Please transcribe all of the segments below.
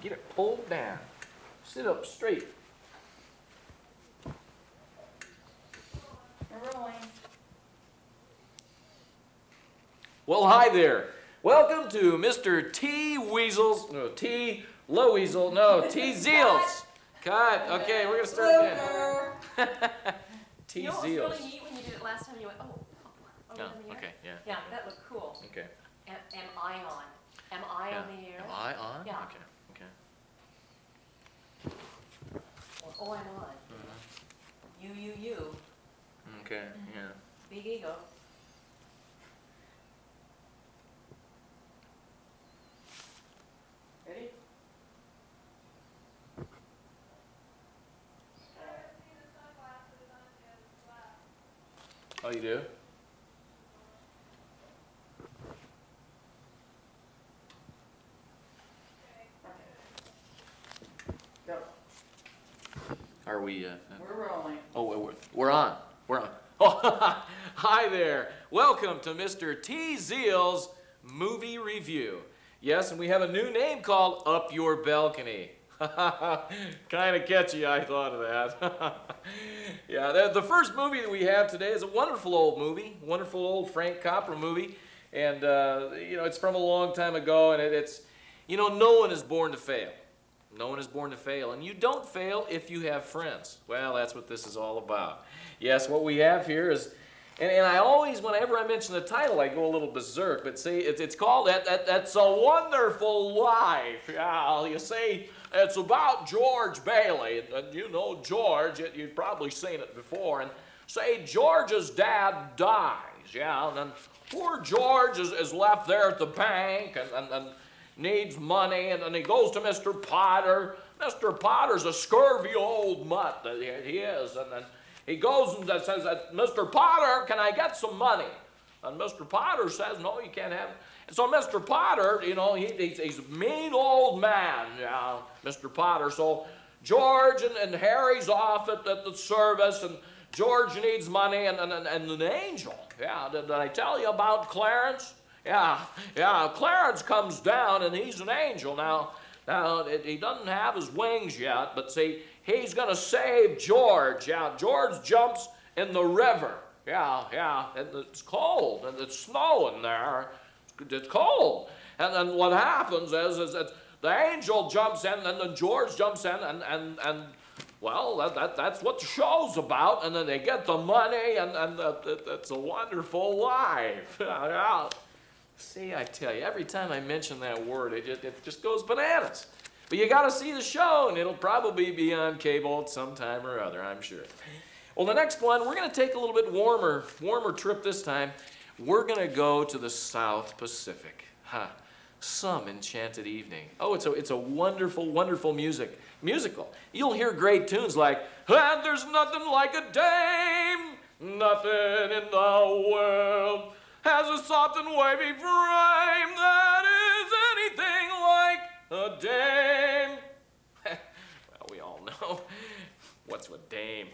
Get it pulled down. Sit up straight. We're rolling. Well, hi there. Welcome to Mr. T. Weasel's, no, T. Loweasel, no, T. Zeals. Cut. Okay, we're going to start again. T. You know what was Zeals. really neat when you did it last time? You went, oh, Oh, in the air? okay, yeah. Yeah, that looked cool. Okay. Am I on? Am I Yeah. on the air? Am I on? Yeah. Okay, okay. Or, oh, I'm on. You. Okay, yeah. Big ego. Ready? Oh, you do? Go. Are we, We're rolling. oh, we're on. We're on. Oh, hi there. Welcome to Mr. T. Zeals Movie Review. Yes, and we have a new name called Up Your Balcony. Kind of catchy, I thought of that. Yeah, the first movie that we have today is a wonderful old movie, wonderful old Frank Capra movie. And, you know, it's from a long time ago, and it's, you know, no one is born to fail. No one is born to fail, and you don't fail if you have friends. Well, that's what this is all about. Yes, what we have here is, and I always, whenever I mention the title, I go a little berserk, but see, it's called That's a Wonderful Life. Yeah, you see, it's about George Bailey, and you know George, you've probably seen it before, and say George's dad dies, yeah, and then poor George is left there at the bank, and needs money, and then he goes to Mr. Potter. Mr. Potter's a scurvy old mutt that he is, and then he goes and says, Mr. Potter, can I get some money? And Mr. Potter says, no, you can't have it. And so Mr. Potter, you know, he's a mean old man, Mr. Potter. So George and Harry's off at the service, and George needs money, and an angel. Yeah, did I tell you about Clarence? Yeah, Clarence comes down, and he's an angel. Now, he doesn't have his wings yet, but see, he's going to save George. Yeah, George jumps in the river. Yeah, and it's cold, and it's snowing there. It's cold. And then what happens is that the angel jumps in, and then George jumps in, and well, that's what the show's about. And then they get the money, and it's a wonderful life. Yeah. See, I tell you, every time I mention that word, it just goes bananas. But you got to see the show, and it'll probably be on cable at some time or other, I'm sure. Well, the next one, we're going to take a little bit warmer trip this time. We're going to go to the South Pacific. Some enchanted evening. Oh, it's a wonderful, wonderful musical. You'll hear great tunes like, and there's nothing like a dame, nothing in the world has a soft and wavy frame that is anything like a dame. Well, we all know what's with dame.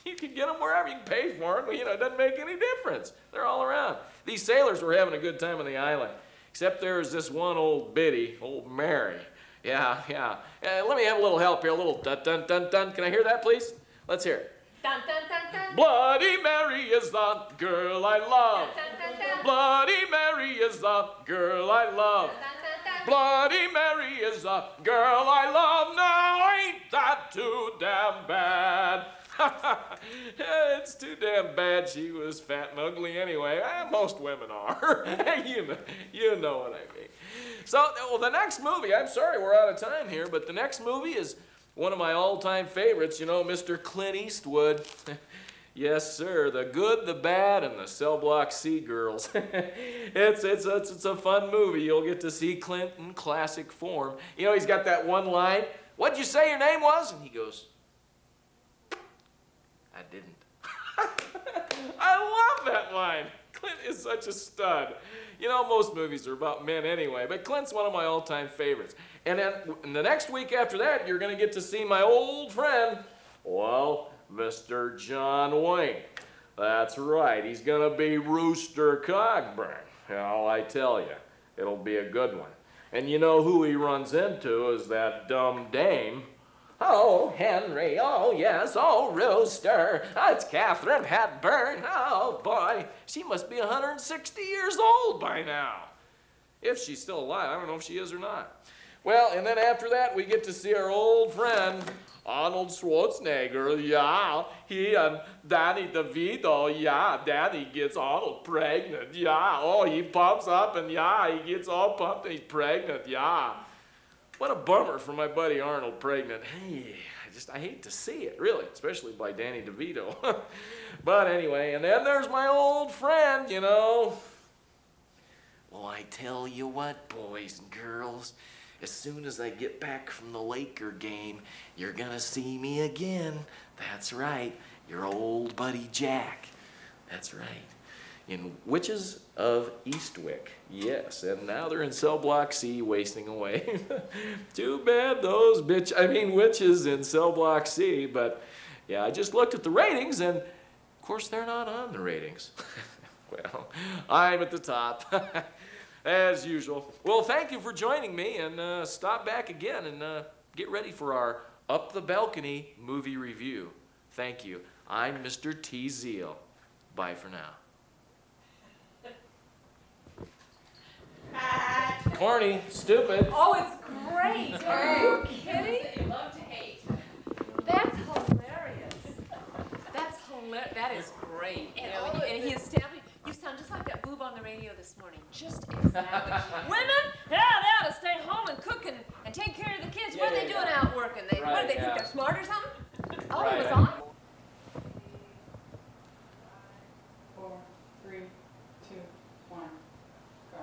You can get them wherever, you can pay for them, you know, it doesn't make any difference. They're all around. These sailors were having a good time on the island, except there's this one old biddy, old Mary. Yeah. Let me have a little help here, a little dun-dun-dun-dun. Can I hear that, please? Let's hear it. Dun, dun, dun, dun. Bloody Mary is the girl I love. Dun, dun, dun, dun. Bloody Mary is the girl I love. Dun, dun, dun. Bloody Mary is the girl I love. Now ain't that too damn bad? It's too damn bad she was fat and ugly anyway. Most women are. You know what I mean. So, well, the next movie, I'm sorry we're out of time here, but the next movie is one of my all-time favorites, you know, Mr. Clint Eastwood. Yes, sir, The Good, the Bad, and the Cell Block C Girls. It's a fun movie. You'll get to see Clint in classic form. You know, he's got that one line, "What'd you say your name was?" And he goes, "I didn't." I love that line. Clint is such a stud. You know, most movies are about men anyway, but Clint's one of my all-time favorites. And then the next week after that, you're going to get to see my old friend, well, Mr. John Wayne. That's right, he's going to be Rooster Cogburn. Well, I tell you, it'll be a good one. And you know who he runs into is that dumb dame. Oh, Henry, oh, yes, oh, Rooster, it's Katharine Hepburn. Oh, boy, she must be 160 years old by now. If she's still alive, I don't know if she is or not. Well, and then after that, we get to see our old friend, Arnold Schwarzenegger. Yeah, he and Danny DeVito. Yeah, Danny gets Arnold pregnant. Yeah, oh, he pumps up and yeah, he gets all pumped and he's pregnant. Yeah. What a bummer for my buddy Arnold pregnant. Hey, I hate to see it, really, especially by Danny DeVito. But anyway, and then there's my old friend, you know. Well, I tell you what, boys and girls, as soon as I get back from the Laker game, you're gonna see me again. That's right, your old buddy Jack. That's right. In Witches of Eastwick. Yes, and now they're in Cell Block C wasting away. Too bad those witches in Cell Block C, but yeah, I just looked at the ratings and of course they're not on the ratings. Well, I'm at the top, as usual. Well, thank you for joining me and stop back again and get ready for our Up the Balcony movie review. Thank you. I'm Mr. T. Zeal. Bye for now. Corny, stupid. Oh, it's great. Are you kidding? You love to hate. That's hilarious. That is great. And he established, you sound just like that boob on the radio this morning. Just exactly. Women, yeah, they ought to stay home and cook and take care of the kids. What are they doing out working? What do they think they're smart or something? Oh, it was on? 4, 3, 2, 1, go.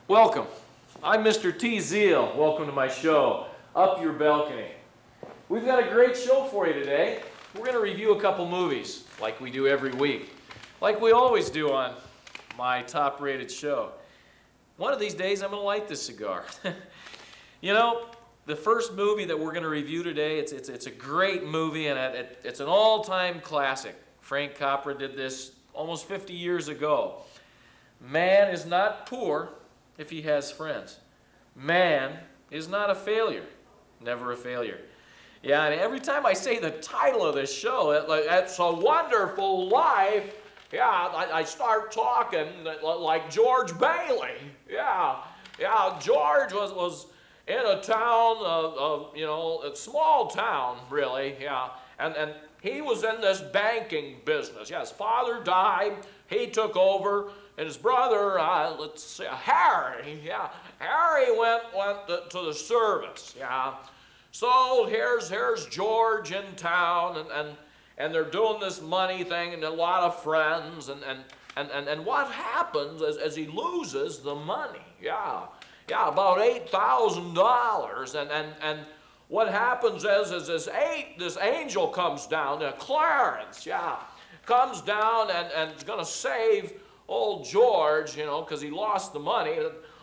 Welcome. I'm Mr. T. Zeal. Welcome to my show, Up Your Balcony. We've got a great show for you today. We're going to review a couple movies, like we do every week, like we always do on my top-rated show. One of these days, I'm going to light this cigar. You know, the first movie that we're going to review today, it's a great movie, and it's an all-time classic. Frank Capra did this almost 50 years ago. Man is not poor if he has friends. Man is not a failure. Never a failure. Yeah, and every time I say the title of this show, It's a Wonderful Life, yeah, I start talking like George Bailey. Yeah, George was in a town, a small town, really, yeah, and he was in this banking business. Yeah, his father died, he took over, and his brother, Harry, yeah, Harry went to the service, yeah. So here's George in town, and they're doing this money thing, and a lot of friends, and what happens as he loses the money? Yeah, about $8,000, and what happens is this angel comes down, Clarence, yeah, comes down and is going to save old George, you know, because he lost the money.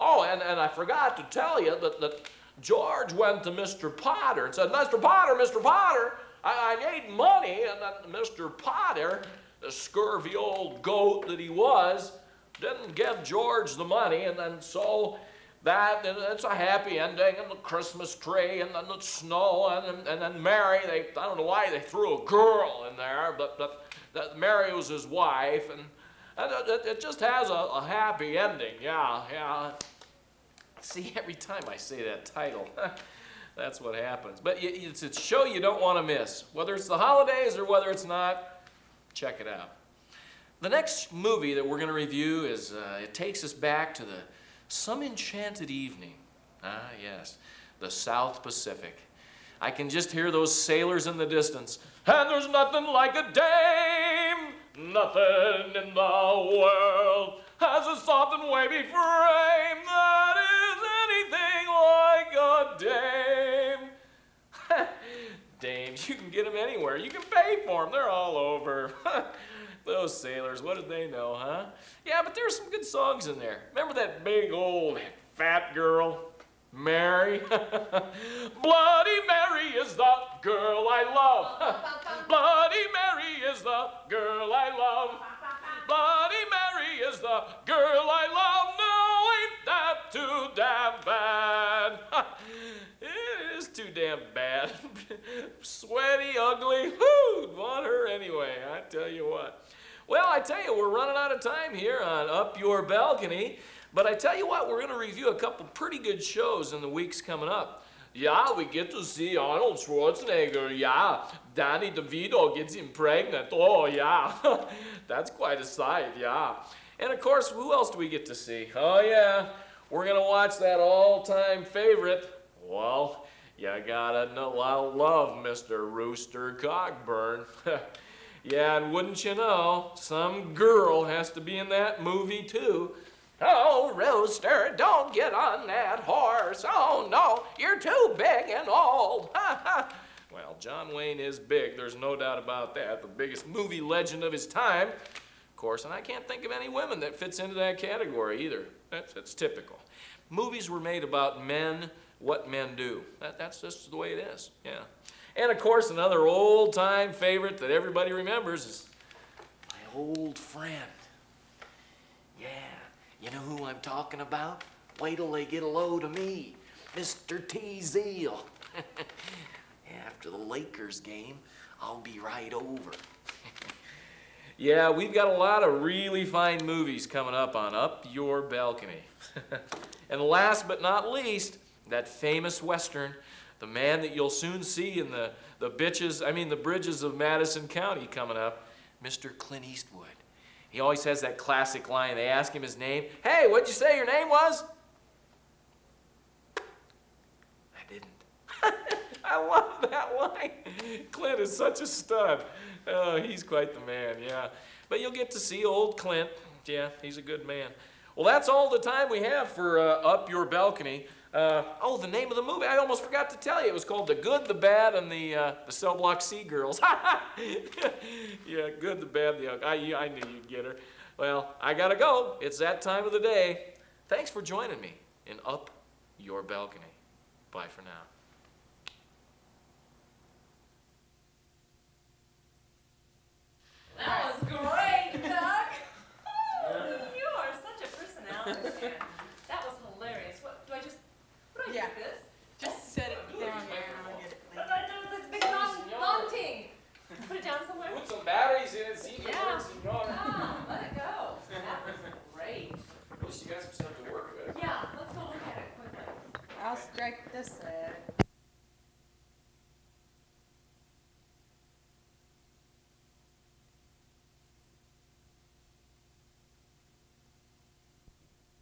Oh, and I forgot to tell you that George went to Mr. Potter and said, Mr. Potter, I need money. And then Mr. Potter, the scurvy old goat that he was, didn't give George the money. And then so it's a happy ending, and the Christmas tree, and then the snow, and then Mary, I don't know why they threw a girl in there, but Mary was his wife, and it just has a happy ending, yeah. See, every time I say that title, that's what happens. But it's a show you don't want to miss. Whether it's the holidays or whether it's not, check it out. The next movie that we're going to review is, it takes us back to some enchanted evening. Ah, yes, the South Pacific. I can just hear those sailors in the distance. And there's nothing like a dame, nothing in the world has a soft and wavy frame that is anything like a dame. Dames, you can get them anywhere. You can pay for them. They're all over. Those sailors, what did they know, huh? Yeah, but there's some good songs in there. Remember that big old fat girl, Mary? Bloody Mary is the girl I love. Bloody Mary is the girl I love. Bloody Mary is the girl I love. No, ain't It is too damn bad. Sweaty, ugly. Whoo! Want her anyway, I tell you what. Well, I tell you, we're running out of time here on Up Your Balcony. But I tell you what, we're going to review a couple pretty good shows in the weeks coming up. Yeah, we get to see Arnold Schwarzenegger. Yeah, Danny DeVito gets him pregnant. Oh, yeah. That's quite a sight, yeah. And of course, who else do we get to see? Oh, yeah. We're going to watch that all-time favorite. Well, you gotta know I love Mr. Rooster Cogburn. Yeah, and wouldn't you know, some girl has to be in that movie too. Oh, Rooster, don't get on that horse. Oh, no, you're too big and old. Well, John Wayne is big, there's no doubt about that. The biggest movie legend of his time, of course, and I can't think of any women that fits into that category either. That's typical. Movies were made about men, what men do. That's just the way it is, yeah. And of course, another old-time favorite that everybody remembers is my old friend. Yeah, you know who I'm talking about? Wait till they get a load of me, Mr. T. Zeal. After the Lakers game, I'll be right over. Yeah, we've got a lot of really fine movies coming up on Up Your Balcony. And last but not least, that famous Western, the man that you'll soon see in the bridges of Madison County coming up, Mr. Clint Eastwood. He always has that classic line. They ask him his name. Hey, what'd you say your name was? I didn't. I love that line. Clint is such a stud. Oh, he's quite the man, yeah. But you'll get to see old Clint. Yeah, he's a good man. Well, that's all the time we have for Up Your Balcony. Oh, the name of the movie, I almost forgot to tell you. It was called The Good, the Bad, and the Cell Block C Girls. Yeah, Good, the Bad, the Ugly. I knew you'd get her. Well, I gotta go. It's that time of the day. Thanks for joining me in Up Your Balcony. Bye for now. That was great, Doug. You are such a personality, man. That was hilarious. What do I just? What do I do with this? Just set it down there and I'll get it What later. do I do with this big long ting? Put it down somewhere. Put some batteries in it, see if it Yeah. works. Let it go. That was great. At least you got some stuff to work with. Yeah, let's go look at it quickly. I'll strike this set.